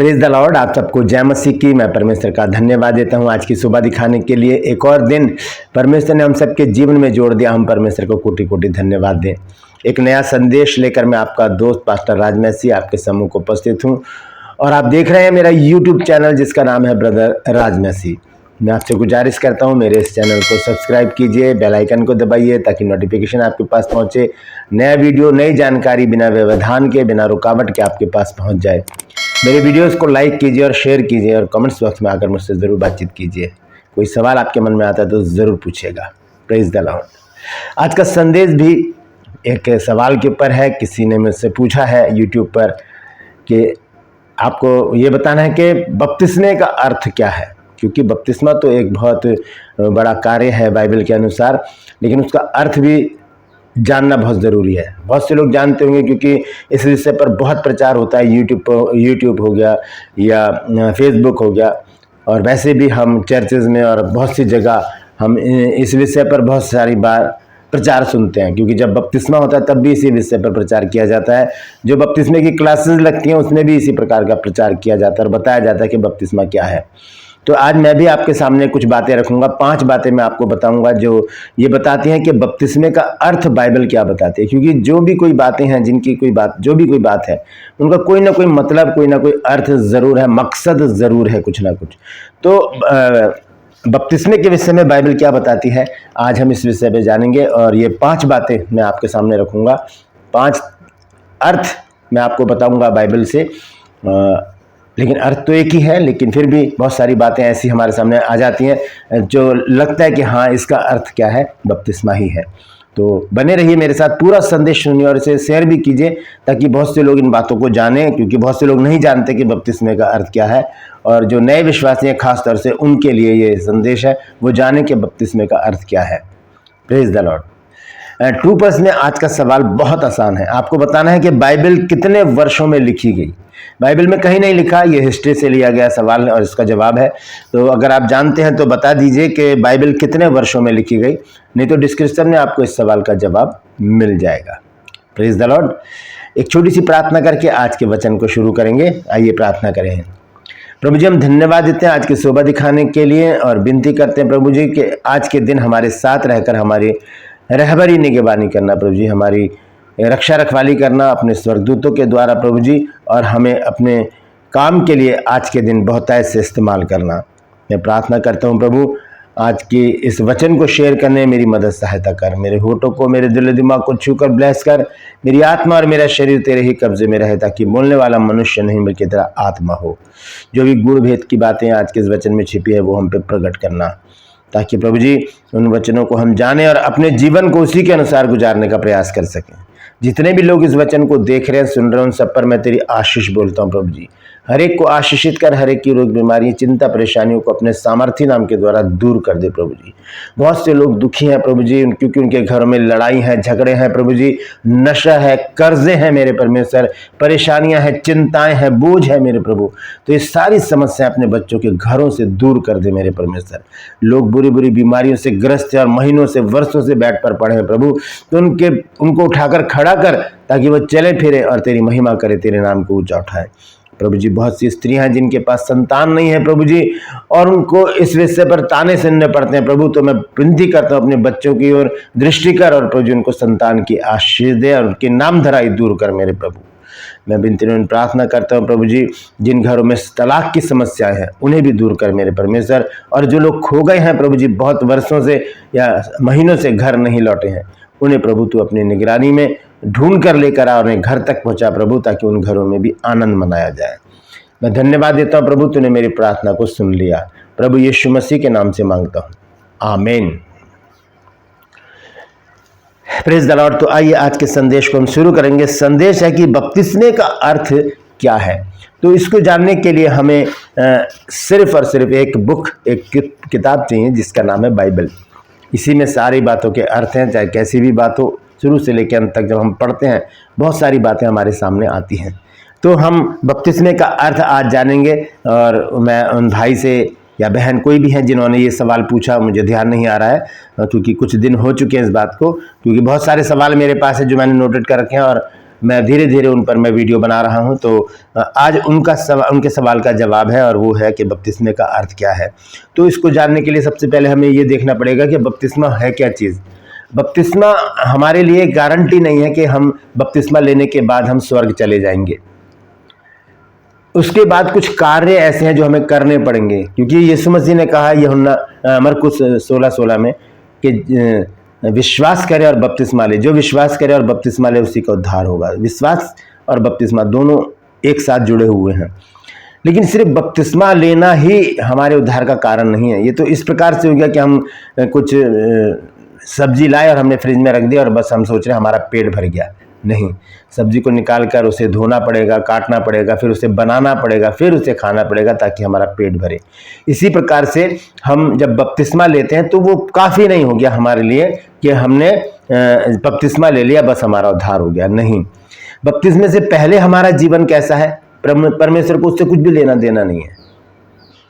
Praise the Lord. आप सबको जय मसीह की। मैं परमेश्वर का धन्यवाद देता हूं आज की सुबह दिखाने के लिए। एक और दिन परमेश्वर ने हम सबके जीवन में जोड़ दिया। हम परमेश्वर को कोटि कोटि धन्यवाद दें। एक नया संदेश लेकर मैं आपका दोस्त पास्टर राज मसीह आपके समूह को उपस्थित हूं और आप देख रहे हैं मेरा यूट्यूब चैनल जिसका नाम है ब्रदर राज मसीह। मैं आपसे गुजारिश करता हूं मेरे इस चैनल को सब्सक्राइब कीजिए, बेल आइकन को दबाइए ताकि नोटिफिकेशन आपके पास पहुंचे। नया वीडियो, नई जानकारी बिना व्यवधान के, बिना रुकावट के आपके पास पहुंच जाए। मेरे वीडियोस को लाइक कीजिए और शेयर कीजिए और कमेंट्स बॉक्स में आकर मुझसे ज़रूर बातचीत कीजिए। कोई सवाल आपके मन में आता है तो ज़रूर पूछिएगा। Praise the Lord. आज का संदेश भी एक सवाल के ऊपर है। किसी ने मुझसे पूछा है यूट्यूब पर कि आपको ये बताना है कि बपतिस्मे का अर्थ क्या है, क्योंकि बपतिस्मा तो एक बहुत बड़ा कार्य है बाइबल के अनुसार, लेकिन उसका अर्थ भी जानना बहुत ज़रूरी है। बहुत से लोग जानते होंगे क्योंकि इस विषय पर बहुत प्रचार होता है। यूट्यूब हो गया या फेसबुक हो गया, और वैसे भी हम चर्चेज़ में और बहुत सी जगह हम इस विषय पर बहुत सारी बार प्रचार सुनते हैं, क्योंकि जब बपतिस्मा होता है तब भी इसी विषय पर प्रचार किया जाता है। जो बपतिस्मे की क्लासेस लगती हैं उसमें भी इसी प्रकार का प्रचार किया जाता है और बताया जाता है कि बपतिस्मा क्या है। तो आज मैं भी आपके सामने कुछ बातें रखूंगा। 5 बातें मैं आपको बताऊंगा जो ये बताती हैं कि बपतिस्मे का अर्थ बाइबल क्या बताती है, क्योंकि जो भी कोई बातें हैं, जो भी कोई बात है, उनका कोई ना कोई मतलब, कोई ना कोई अर्थ ज़रूर है, मकसद ज़रूर है कुछ ना कुछ। तो बपतिस्मे के विषय में बाइबल क्या बताती है, आज हम इस विषय पे जानेंगे और ये 5 बातें मैं आपके सामने रखूंगा। 5 अर्थ मैं आपको बताऊंगा बाइबल से, लेकिन अर्थ तो एक ही है, लेकिन फिर भी बहुत सारी बातें ऐसी हमारे सामने आ जाती हैं जो लगता है कि हाँ, इसका अर्थ क्या है, बपतिस्मा ही है। तो बने रहिए मेरे साथ, पूरा संदेश सुनिए और इसे शेयर भी कीजिए ताकि बहुत से लोग इन बातों को जानें, क्योंकि बहुत से लोग नहीं जानते कि बपतिस्मे का अर्थ क्या है। और जो नए विश्वासी हैं खास तौर से उनके लिए ये संदेश है, वो जाने कि बपतिस्मे का अर्थ क्या है। Praise the Lord. True purse में आज का सवाल बहुत आसान है। आपको बताना है कि बाइबल कितने वर्षों में लिखी गई। बाइबल में कहीं नहीं लिखा, ये हिस्ट्री से लिया गया सवाल है और इसका जवाब है। तो अगर आप जानते हैं तो बता दीजिए कि बाइबल कितने वर्षों में लिखी गई, नहीं तो डिस्क्रिप्शन में आपको इस सवाल का जवाब मिल जाएगा। Praise the Lord. एक छोटी सी प्रार्थना करके आज के वचन को शुरू करेंगे। आइए प्रार्थना करें। प्रभु जी, हम धन्यवाद देते हैं आज की शोभा दिखाने के लिए और विनती करते हैं प्रभु जी कि आज के दिन हमारे साथ रहकर हमारी रहबरी निगरानी करना, प्रभु जी हमारी रक्षा रखवाली करना अपने स्वर्गदूतों के द्वारा प्रभु जी, और हमें अपने काम के लिए आज के दिन बहुतायत से इस्तेमाल करना। मैं प्रार्थना करता हूँ प्रभु, आज की इस वचन को शेयर करने में मेरी मदद सहायता कर। मेरे होठों को, मेरे दिल दिमाग को छूकर ब्लेस कर। मेरी आत्मा और मेरा शरीर तेरे ही कब्जे में रहे, ताकि बोलने वाला मनुष्य नहीं बल्कि तेरा आत्मा हो। जो भी गुण भेद की बातें आज के इस वचन में छिपी है वो हम पे प्रकट करना, ताकि प्रभु जी उन वचनों को हम जानें और अपने जीवन को उसी के अनुसार गुजारने का प्रयास कर सकें। जितने भी लोग इस वचन को देख रहे हैं, सुन रहे हैं, उन सब पर मैं तेरी आशीष बोलता हूँ प्रभु जी। हर एक को आशीषित कर, हर एक की रोग बीमारी, चिंता, परेशानियों को अपने सामर्थ्य नाम के द्वारा दूर कर दे प्रभु जी। बहुत से लोग दुखी हैं प्रभु जी, क्योंकि उनके घरों में लड़ाई है, झगड़े हैं प्रभु जी, नशा है, कर्जे हैं मेरे परमेश्वर, परेशानियां हैं, चिंताएं हैं, बोझ है मेरे प्रभु। तो ये सारी समस्याएं अपने बच्चों के घरों से दूर कर दे मेरे परमेश्वर। लोग बुरी बुरी बीमारियों से ग्रस्त हैं और महीनों से, वर्षों से बेड पर पड़े हैं प्रभु, तो उनको उठाकर खड़ा कर, ताकि वो चले फिरे और तेरी महिमा करे, तेरे नाम को ऊंचा उठाए प्रभु जी। बहुत सी स्त्रियां हैं जिनके पास संतान नहीं है प्रभु जी, और उनको इस विषय पर ताने सुनने पड़ते हैं प्रभु। तो मैं विनती करता हूँ अपने बच्चों की ओर दृष्टि कर और प्रभु जी उनको संतान की आशीष दे और उनकी नाम धराई दूर कर मेरे प्रभु। मैं विनती प्रार्थना करता हूँ प्रभु जी, जिन घरों में तलाक की समस्याएं हैं उन्हें भी दूर कर मेरे परमेश्वर। और जो लोग खो गए हैं प्रभु जी, बहुत वर्षों से या महीनों से घर नहीं लौटे हैं, उन्हें प्रभु तू अपनी निगरानी में ढूंढ कर लेकर आ, उन्हें घर तक पहुंचा प्रभु, ताकि उन घरों में भी आनंद मनाया जाए। मैं धन्यवाद देता हूं प्रभु, तूने मेरी प्रार्थना को सुन लिया। प्रभु यीशु मसीह के नाम से मांगता हूं, आमीन। Praise the Lord. तो आइए आज के संदेश को हम शुरू करेंगे। संदेश है कि बपतिस्मे का अर्थ क्या है। तो इसको जानने के लिए हमें सिर्फ और सिर्फ एक किताब चाहिए जिसका नाम है बाइबल। इसी में सारी बातों के अर्थ हैं, चाहे कैसी भी बात हो, शुरू से लेकर अंत तक जब हम पढ़ते हैं बहुत सारी बातें हमारे सामने आती हैं। तो हम बपतिस्मे का अर्थ आज जानेंगे, और मैं उन भाई से या बहन कोई भी है जिन्होंने ये सवाल पूछा, मुझे ध्यान नहीं आ रहा है क्योंकि कुछ दिन हो चुके हैं इस बात को, क्योंकि बहुत सारे सवाल मेरे पास है जो मैंने नोटेड कर रखे हैं और मैं धीरे धीरे उन पर मैं वीडियो बना रहा हूं। तो आज उनके सवाल का जवाब है और वो है कि बपतिस्मे का अर्थ क्या है। तो इसको जानने के लिए सबसे पहले हमें ये देखना पड़ेगा कि बपतिस्मा है क्या चीज़। बपतिस्मा हमारे लिए गारंटी नहीं है कि हम बपतिस्मा लेने के बाद हम स्वर्ग चले जाएंगे। उसके बाद कुछ कार्य ऐसे हैं जो हमें करने पड़ेंगे, क्योंकि यीशु मसीह ने कहा यूहन्ना मरकुस 16:16 में कि विश्वास करे और बपतिस्मा ले, जो विश्वास करे और बपतिस्मा ले उसी का उद्धार होगा। विश्वास और बपतिस्मा दोनों एक साथ जुड़े हुए हैं, लेकिन सिर्फ बपतिस्मा लेना ही हमारे उद्धार का कारण नहीं है। ये तो इस प्रकार से हो गया कि हम कुछ सब्जी लाए और हमने फ्रिज में रख दिया और बस हम सोच रहे हैं हमारा पेट भर गया। नहीं, सब्जी को निकाल कर उसे धोना पड़ेगा, काटना पड़ेगा, फिर उसे बनाना पड़ेगा, फिर उसे खाना पड़ेगा ताकि हमारा पेट भरे। इसी प्रकार से हम जब बपतिस्मा लेते हैं तो वो काफ़ी नहीं हो गया हमारे लिए कि हमने बपतिस्मा ले लिया बस हमारा उद्धार हो गया। नहीं, बपतिस्मे से पहले हमारा जीवन कैसा है, परमेश्वर को उससे कुछ भी लेना देना नहीं है।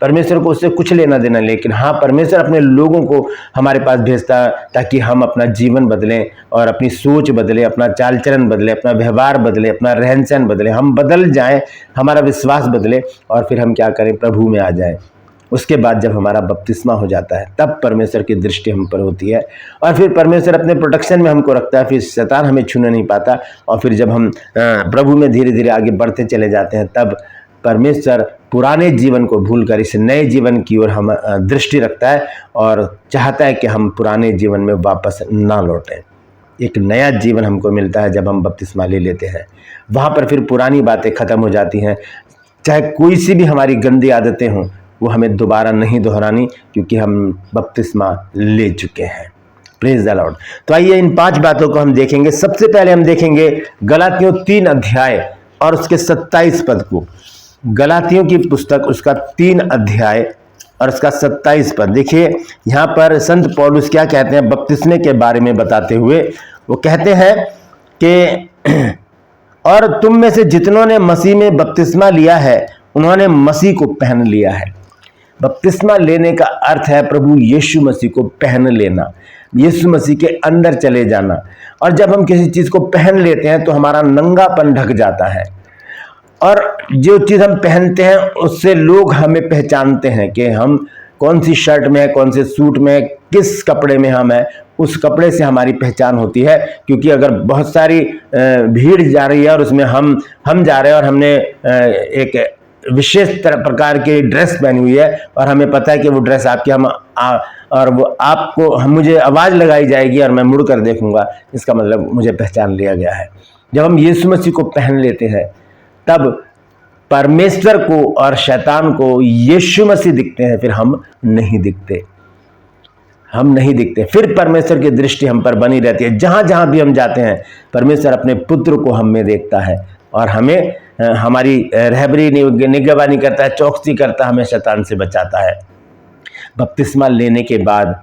परमेश्वर को उससे कुछ लेना देना, लेकिन हाँ, परमेश्वर अपने लोगों को हमारे पास भेजता ताकि हम अपना जीवन बदलें और अपनी सोच बदलें, अपना चाल चलन बदलें, अपना व्यवहार बदलें, अपना रहन सहन बदलें, हम बदल जाएं, हमारा विश्वास बदले और फिर हम क्या करें, प्रभु में आ जाएं। उसके बाद जब हमारा बपतिस्मा हो जाता है तब परमेश्वर की दृष्टि हम पर होती है और फिर परमेश्वर अपने प्रोटेक्शन में हमको रखता है, फिर शैतान हमें छूने नहीं पाता। और फिर जब हम प्रभु में धीरे धीरे आगे बढ़ते चले जाते हैं तब परमेश्वर पुराने जीवन को भूलकर इस नए जीवन की ओर हम दृष्टि रखता है और चाहता है कि हम पुराने जीवन में वापस ना लौटें। एक नया जीवन हमको मिलता है जब हम बपतिस्मा ले लेते हैं। वहाँ पर फिर पुरानी बातें ख़त्म हो जाती हैं, चाहे कोई सी भी हमारी गंदी आदतें हों वो हमें दोबारा नहीं दोहरानी, क्योंकि हम बपतिस्मा ले चुके हैं। Praise the Lord. तो आइए इन 5 बातों को हम देखेंगे। सबसे पहले हम देखेंगे गलातियों 3 अध्याय और उसके 27 पद को। गलातियों की पुस्तक उसका 3 अध्याय और उसका 27 पद देखिए। यहाँ पर संत पौलुस क्या कहते हैं बपतिस्मे के बारे में बताते हुए, वो कहते हैं कि और तुम में से जितनों ने मसीह में बपतिस्मा लिया है उन्होंने मसीह को पहन लिया है। बपतिस्मा लेने का अर्थ है प्रभु यीशु मसीह को पहन लेना, यीशु मसीह के अंदर चले जाना। और जब हम किसी चीज़ को पहन लेते हैं तो हमारा नंगापन ढक जाता है और जो चीज़ हम पहनते हैं उससे लोग हमें पहचानते हैं कि हम कौन सी शर्ट में है, कौन से सूट में है, किस कपड़े में हम हैं, उस कपड़े से हमारी पहचान होती है। क्योंकि अगर बहुत सारी भीड़ जा रही है और उसमें हम जा रहे हैं और हमने एक विशेष प्रकार की ड्रेस पहनी हुई है और हमें पता है कि वो ड्रेस आपकी और वो आपको मुझे आवाज़ लगाई जाएगी और मैं मुड़ कर देखूंगा, इसका मतलब मुझे पहचान लिया गया है। जब हम यीशु मसीह को पहन लेते हैं तब परमेश्वर को और शैतान को यीशु मसीह दिखते हैं, फिर हम नहीं दिखते, हम नहीं दिखते। फिर परमेश्वर की दृष्टि हम पर बनी रहती है। जहाँ जहाँ भी हम जाते हैं परमेश्वर अपने पुत्र को हम में देखता है और हमें हमारी रहबरी निगरानी करता है, चौकसी करता है, हमें शैतान से बचाता है। बपतिस्मा लेने के बाद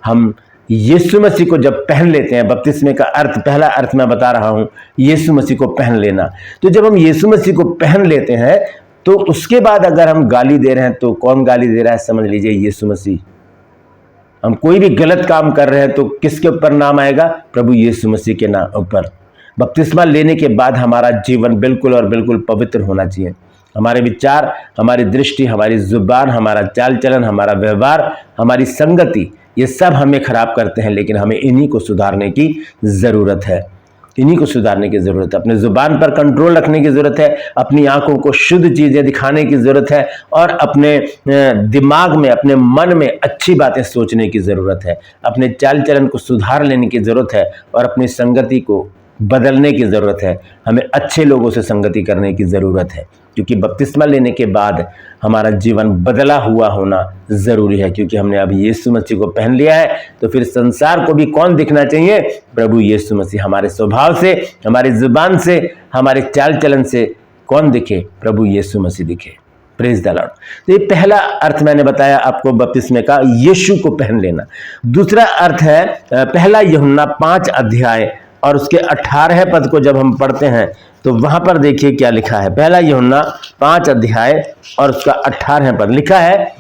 हम यीशु मसीह को जब पहन लेते हैं, बपतिस्मे का अर्थ, पहला अर्थ मैं बता रहा हूं, यीशु मसीह को पहन लेना। तो जब हम यीशु मसीह को पहन लेते हैं तो उसके बाद अगर हम गाली दे रहे हैं तो कौन गाली दे रहा है, समझ लीजिए यीशु मसीह। हम कोई भी गलत काम कर रहे हैं तो किसके ऊपर नाम आएगा, प्रभु यीशु मसीह के नाम ऊपर। बपतिस्मा लेने के बाद हमारा जीवन बिल्कुल और बिल्कुल पवित्र होना चाहिए। हमारे विचार, हमारी दृष्टि, हमारी जुबान, हमारा चाल चलन, हमारा व्यवहार, हमारी संगति, ये सब हमें खराब करते हैं, लेकिन हमें इन्हीं को सुधारने की ज़रूरत है। इन्हीं को सुधारने की ज़रूरत है। अपने ज़ुबान पर कंट्रोल रखने की ज़रूरत है, अपनी आंखों को शुद्ध चीज़ें दिखाने की ज़रूरत है और अपने दिमाग में, अपने मन में अच्छी बातें सोचने की ज़रूरत है। अपने चाल चलन को सुधार लेने की ज़रूरत है और अपनी संगति को बदलने की ज़रूरत है। हमें अच्छे लोगों से संगति करने की ज़रूरत है, क्योंकि बपतिस्मा लेने के बाद हमारा जीवन बदला हुआ होना ज़रूरी है। क्योंकि हमने अब यीशु मसीह को पहन लिया है तो फिर संसार को भी कौन दिखना चाहिए, प्रभु यीशु मसीह। हमारे स्वभाव से, हमारी जुबान से, हमारे चाल चलन से कौन दिखे, प्रभु यीशु मसीह दिखे। Praise the Lord. तो ये पहला अर्थ मैंने बताया आपको बपतिस्मे का, यीशु को पहन लेना। दूसरा अर्थ है पहला यूहन्ना 5 अध्याय और उसके 18 पद को जब हम पढ़ते हैं तो वहां पर देखिए क्या लिखा है। पहला यूहन्ना 5 अध्याय और उसका 18 पद लिखा है,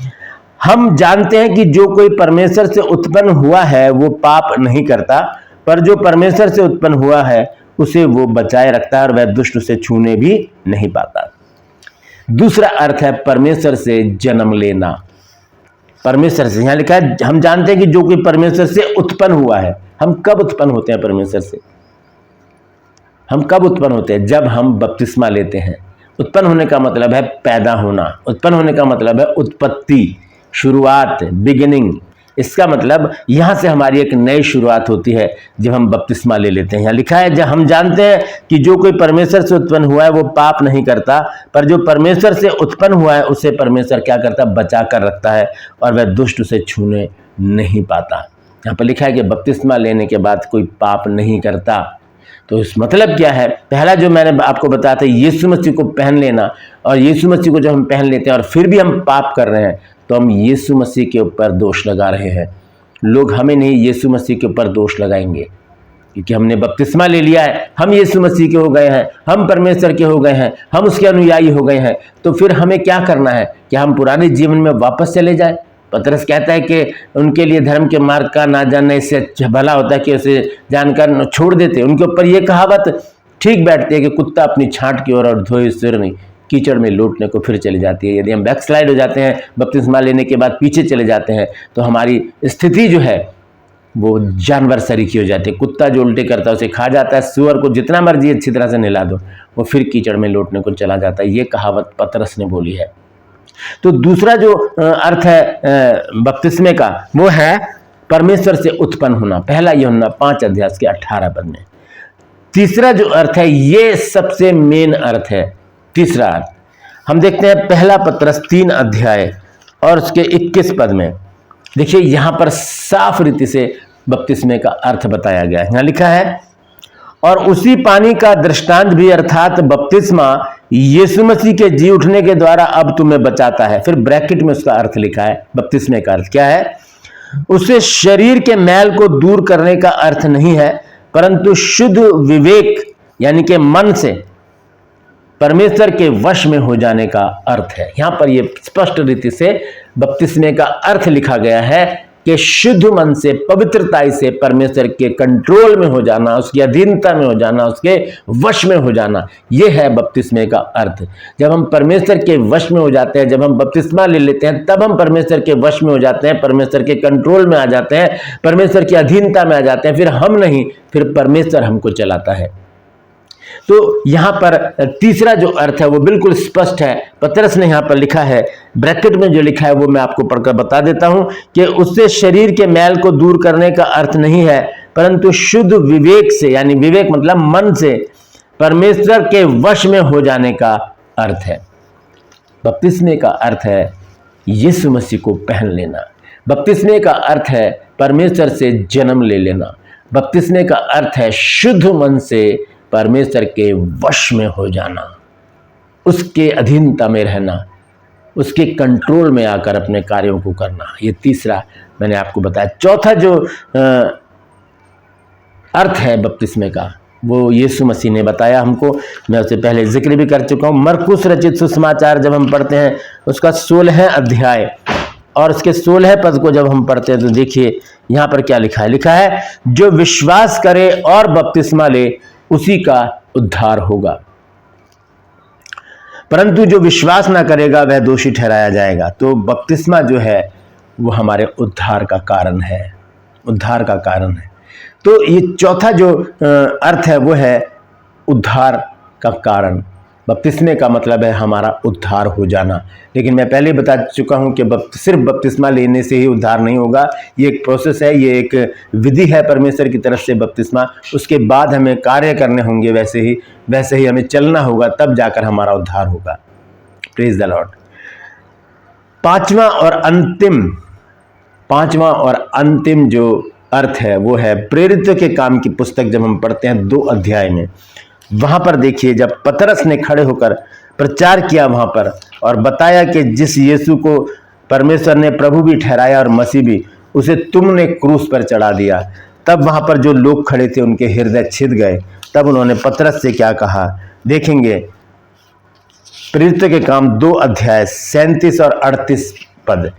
हम जानते हैं कि जो कोई परमेश्वर से उत्पन्न हुआ है वो पाप नहीं करता, पर जो परमेश्वर से उत्पन्न हुआ है उसे वो बचाए रखता है और वह दुष्ट उसे छूने भी नहीं पाता। दूसरा अर्थ है परमेश्वर से जन्म लेना। परमेश्वर से, यहां लिखा है हम जानते हैं कि जो कोई परमेश्वर से उत्पन्न हुआ है। हम कब उत्पन्न होते हैं परमेश्वर से? हम कब उत्पन्न होते हैं? जब हम बपतिस्मा लेते हैं। उत्पन्न होने का मतलब है पैदा होना। उत्पन्न होने का मतलब है उत्पत्ति, शुरुआत, बिगिनिंग। इसका मतलब यहां से हमारी एक नई शुरुआत होती है जब हम बपतिस्मा ले लेते हैं। यहां लिखा है जब हम जानते हैं कि जो कोई परमेश्वर से उत्पन्न हुआ है वो पाप नहीं करता, पर जो परमेश्वर से उत्पन्न हुआ है उसे परमेश्वर क्या करता है? बचा कर रखता है और वह दुष्ट उसे छूने नहीं पाता। यहाँ पर लिखा है कि बपतिस्मा लेने के बाद कोई पाप नहीं करता। तो इस मतलब क्या है? पहला जो मैंने आपको बताया था यीशु मसीह को पहन लेना, और यीशु मसीह को जब हम पहन लेते हैं और फिर भी हम पाप कर रहे हैं तो हम यीशु मसीह के ऊपर दोष लगा रहे हैं। लोग हमें नहीं, यीशु मसीह के ऊपर दोष लगाएंगे, क्योंकि हमने बपतिस्मा ले लिया है, हम यीशु मसीह के हो गए हैं, हम परमेश्वर के हो गए हैं, हम उसके अनुयायी हो गए हैं। तो फिर हमें क्या करना है कि हम पुराने जीवन में वापस चले जाएं? पतरस कहता है कि उनके लिए धर्म के मार्ग का ना जानना इससे अच्छा भला होता है कि उसे जानकर छोड़ देते। उनके ऊपर यह कहावत ठीक बैठती है कि कुत्ता अपनी छांट की ओर और धोए सिर नहीं, कीचड़ में लौटने को फिर चली जाती है। यदि हम बैकस्लाइड हो जाते हैं, बपतिस्मा लेने के बाद पीछे चले जाते हैं, तो हमारी स्थिति जो है वो जानवर सरीखी हो जाती है। कुत्ता जो उल्टे करता है उसे खा जाता है, सुअर को जितना मर्जी अच्छी तरह से नहला दो वो फिर कीचड़ में लौटने को चला जाता है। ये कहावत पतरस ने बोली है। तो दूसरा जो अर्थ है बपतिस्मे का वो है परमेश्वर से उत्पन्न होना। पहला यूहन्ना 5 अध्याय के 18 पद में। तीसरा जो अर्थ है ये सबसे मेन अर्थ है। तीसरा अर्थ हम देखते हैं पहला पतरस 3 अध्याय और उसके 21 पद में। देखिए यहां पर साफ रीति से बपतिस्मे का अर्थ बताया गया है। यहां लिखा है और उसी पानी का दृष्टांत भी अर्थात बपतिस्मा यीशु मसीह के जी उठने के द्वारा अब तुम्हें बचाता है। फिर ब्रैकेट में उसका अर्थ लिखा है। बपतिस्मे का अर्थ क्या है? उसे शरीर के मैल को दूर करने का अर्थ नहीं है, परंतु शुद्ध विवेक यानी कि मन से परमेश्वर के वश में हो जाने का अर्थ है। यहां पर यह स्पष्ट रीति से बपतिस्मे का अर्थ लिखा गया है कि शुद्ध मन से, पवित्रताई से परमेश्वर के कंट्रोल में हो जाना, उसकी अधीनता में हो जाना, उसके वश में हो जाना, यह है बपतिस्मे का अर्थ। जब हम परमेश्वर के वश में हो जाते हैं, जब हम बपतिस्मा ले लेते हैं, तब हम परमेश्वर के वश में हो जाते हैं, परमेश्वर के कंट्रोल में आ जाते हैं, परमेश्वर की अधीनता में आ जाते हैं। फिर हम नहीं, फिर परमेश्वर हमको चलाता है। तो यहां पर तीसरा जो अर्थ है वो बिल्कुल स्पष्ट है। पतरस ने यहां पर लिखा है, ब्रैकेट में जो लिखा है वो मैं आपको पढ़कर बता देता हूं कि उससे शरीर के मैल को दूर करने का अर्थ नहीं है, परंतु शुद्ध विवेक से, यानी विवेक मतलब मन से परमेश्वर के वश में हो जाने का अर्थ है। बपतिस्मे का अर्थ है यीशु मसीह को पहन लेना। बपतिस्मे का अर्थ है परमेश्वर से जन्म ले लेना। बपतिस्मे का अर्थ है शुद्ध मन से परमेश्वर के वश में हो जाना, उसके अधीनता में रहना, उसके कंट्रोल में आकर अपने कार्यों को करना। ये तीसरा मैंने आपको बताया। चौथा जो अर्थ है बपतिस्मे का वो यीशु मसीह ने बताया हमको। मैं उससे पहले जिक्र भी कर चुका हूं। मरकुस रचित सुसमाचार जब हम पढ़ते हैं उसका 16 अध्याय और उसके 16 पद को जब हम पढ़ते हैं तो देखिए यहां पर क्या लिखा है। लिखा है जो विश्वास करे और बपतिस्मा ले उसी का उद्धार होगा, परंतु जो विश्वास ना करेगा वह दोषी ठहराया जाएगा। तो बपतिस्मा जो है वो हमारे उद्धार का कारण है, उद्धार का कारण है। तो ये चौथा जो अर्थ है वो है उद्धार का कारण। बपतिस्मे का मतलब है हमारा उद्धार हो जाना। लेकिन मैं पहले बता चुका हूं कि सिर्फ बपतिस्मा लेने से ही उद्धार नहीं होगा। ये एक प्रोसेस है, ये एक विधि है परमेश्वर की तरफ से बपतिस्मा। उसके बाद हमें कार्य करने होंगे, वैसे ही हमें चलना होगा, तब जाकर हमारा उद्धार होगा। Praise the Lord. पांचवा और अंतिम जो अर्थ है वो है प्रेरितों के काम की पुस्तक जब हम पढ़ते हैं 2 अध्याय में। वहां पर देखिए जब पतरस ने खड़े होकर प्रचार किया वहां पर और बताया कि जिस यीशु को परमेश्वर ने प्रभु भी ठहराया और मसीह भी, उसे तुमने क्रूस पर चढ़ा दिया, तब वहां पर जो लोग खड़े थे उनके हृदय छिद गए। तब उन्होंने पतरस से क्या कहा देखेंगे। प्रेरितों के काम 2 अध्याय 37 और 38 पद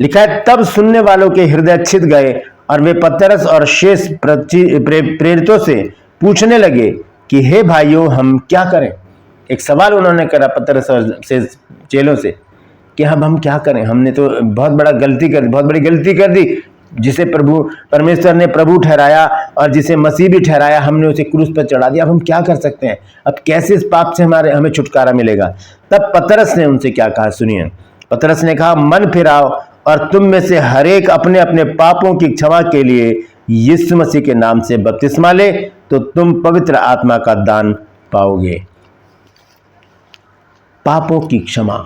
लिखा है। तब सुनने वालों के हृदय छिद गए और वे पतरस और शेष प्रेरितों से पूछने लगे कि हे भाइयों, हम क्या करें। एक सवाल उन्होंने करा पतरस से चेलों से कि हम क्या करें, हमने तो बहुत बड़ी गलती कर दी। जिसे परमेश्वर ने प्रभु ठहराया और जिसे मसीह भी ठहराया, हमने उसे क्रूस पर चढ़ा दिया। अब हम क्या कर सकते हैं, अब कैसे इस पाप से हमें छुटकारा मिलेगा। तब पतरस ने उनसे क्या कहा, सुनिए। पतरस ने कहा, मन फिराओ और तुम में से हर एक अपने अपने पापों की क्षमा के लिए यीशु मसीह के नाम से बपतिस्मा ले, तो तुम पवित्र आत्मा का दान पाओगे। पापों की क्षमा,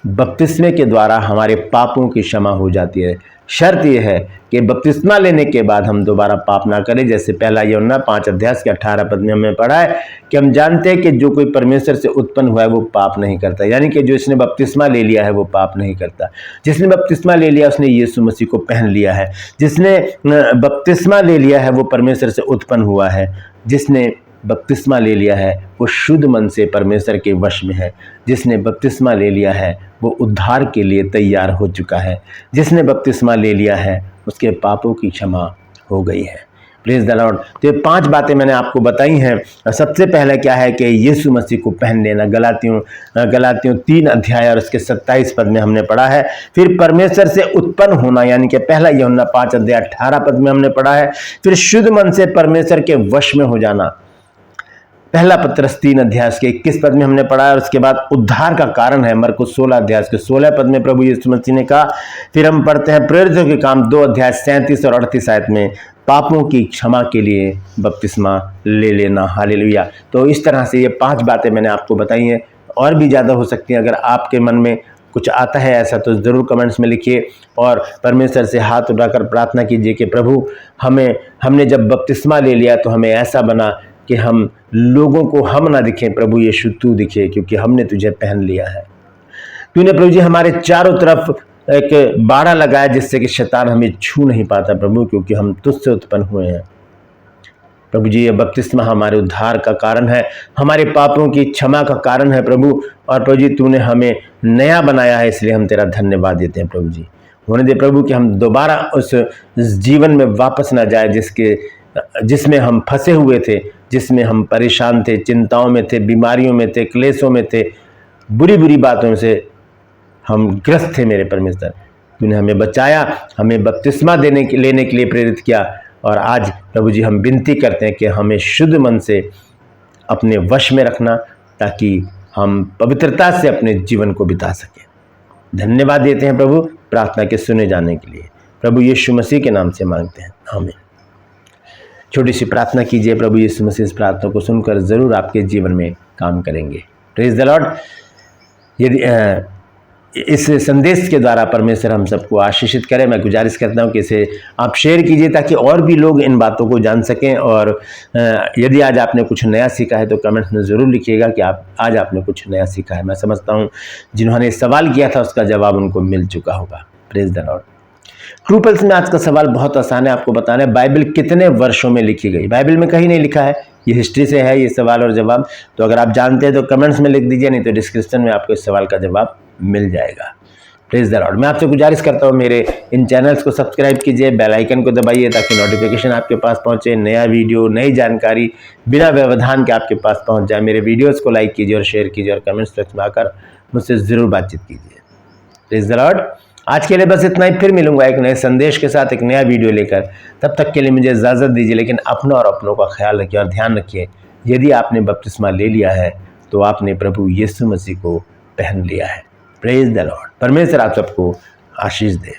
बपतिस्मे के द्वारा हमारे पापों की क्षमा हो जाती है। शर्त यह है कि बपतिस्मा लेने के बाद हम दोबारा पाप ना करें। जैसे पहला यूहन्ना 5 अध्याय के 18 पद में हमें पढ़ा है कि हम जानते हैं कि जो कोई परमेश्वर से उत्पन्न हुआ है वो पाप नहीं करता। यानी कि जो इसने बपतिस्मा ले लिया है वो पाप नहीं करता। जिसने बपतिस्मा ले लिया उसने यीशु मसीह को पहन लिया है। जिसने बपतिस्मा ले लिया है वो परमेश्वर से उत्पन्न हुआ है। जिसने बपतिस्मा ले लिया है वो शुद्ध मन से परमेश्वर के वश में है। जिसने बपतिस्मा ले लिया है वो उद्धार के लिए तैयार हो चुका है। जिसने बपतिस्मा ले लिया है उसके पापों की क्षमा हो गई है। Praise the Lord. तो ये 5 बातें मैंने आपको बताई हैं। सबसे पहले क्या है कि यीशु मसीह को पहन लेना, गलातियों 3 अध्याय और उसके 27 पद में हमने पढ़ा है। फिर परमेश्वर से उत्पन्न होना, यानी कि पहला यूहन्ना 5 अध्याय 18 पद में हमने पढ़ा है। फिर शुद्ध मन से परमेश्वर के वश में हो जाना, पहला पतरस 3 अध्याय के 21 पद में हमने पढ़ा है। और उसके बाद उद्धार का कारण है मरकुस 16 अध्याय के 16 पद में प्रभु यीशु मसीह ने कहा। फिर हम पढ़ते हैं प्रेरितों के काम 2 अध्याय 37 और 38 आयत में, पापों की क्षमा के लिए बपतिस्मा ले लेना। हालेलुया। तो इस तरह से ये 5 बातें मैंने आपको बताई हैं, और भी ज़्यादा हो सकती हैं। अगर आपके मन में कुछ आता है ऐसा तो ज़रूर कमेंट्स में लिखिए और परमेश्वर से हाथ उठाकर प्रार्थना कीजिए कि प्रभु हमने जब बपतिस्मा ले लिया तो हमें ऐसा बना कि हम लोगों को हम ना दिखें, प्रभु यीशु तू दिखे, क्योंकि हमने तुझे पहन लिया है। तूने प्रभु जी हमारे चारों तरफ एक बाड़ा लगाया जिससे कि शैतान हमें छू नहीं पाता प्रभु, क्योंकि हम तुझसे उत्पन्न हुए हैं। प्रभु जी ये बपतिस्मा हमारे उद्धार का कारण है, हमारे पापों की क्षमा का कारण है प्रभु। और प्रभु जी तूने हमें नया बनाया है, इसलिए हम तेरा धन्यवाद देते हैं प्रभु जी। होने दे प्रभु कि हम दोबारा उस जीवन में वापस ना जाए जिसमें हम फंसे हुए थे, जिसमें हम परेशान थे, चिंताओं में थे, बीमारियों में थे, क्लेशों में थे, बुरी बातों से हम ग्रस्त थे। मेरे परमेश्वर तूने हमें बचाया, हमें बपतिस्मा लेने के लिए प्रेरित किया। और आज प्रभु जी हम विनती करते हैं कि हमें शुद्ध मन से अपने वश में रखना, ताकि हम पवित्रता से अपने जीवन को बिता सकें। धन्यवाद देते हैं प्रभु प्रार्थना के सुने जाने के लिए। प्रभु यीशु मसीह के नाम से मांगते हैं, आमीन। छोटी सी प्रार्थना कीजिए, प्रभु यीशु मसीह इस प्रार्थना को सुनकर जरूर आपके जीवन में काम करेंगे। Praise the Lord. यदि इस संदेश के द्वारा परमेश्वर हम सबको आशीषित करें, मैं गुजारिश करता हूं कि इसे आप शेयर कीजिए ताकि और भी लोग इन बातों को जान सकें। और यदि आज आपने कुछ नया सीखा है तो कमेंट्स में ज़रूर लिखिएगा कि आज आपने कुछ नया सीखा है। मैं समझता हूं जिन्होंने सवाल किया था उसका जवाब उनको मिल चुका होगा। Praise the Lord. True pulse में आज का सवाल बहुत आसान है, आपको बताना है बाइबल कितने वर्षों में लिखी गई। बाइबल में कहीं नहीं लिखा है, ये हिस्ट्री से है ये सवाल और जवाब। तो अगर आप जानते हैं तो कमेंट्स में लिख दीजिए, नहीं तो डिस्क्रिप्शन में आपको इस सवाल का जवाब मिल जाएगा। Praise the Lord. मैं आपसे गुजारिश करता हूँ मेरे इन चैनल्स को सब्सक्राइब कीजिए, बेल आइकन को दबाइए ताकि नोटिफिकेशन आपके पास पहुँचे, नया वीडियो नई जानकारी बिना व्यवधान के आपके पास पहुँच जाए। मेरे वीडियोज़ को लाइक कीजिए और शेयर कीजिए और कमेंट्स बॉक्स में आकर मुझसे ज़रूर बातचीत कीजिए। Praise the Lord. आज के लिए बस इतना ही, फिर मिलूंगा एक नए संदेश के साथ, एक नया वीडियो लेकर। तब तक के लिए मुझे इजाज़त दीजिए, लेकिन अपनों और अपनों का ख्याल रखिए और ध्यान रखिए, यदि आपने बपतिस्मा ले लिया है तो आपने प्रभु यीशु मसीह को पहन लिया है। Praise the Lord. परमेश्वर आप सबको आशीष दे।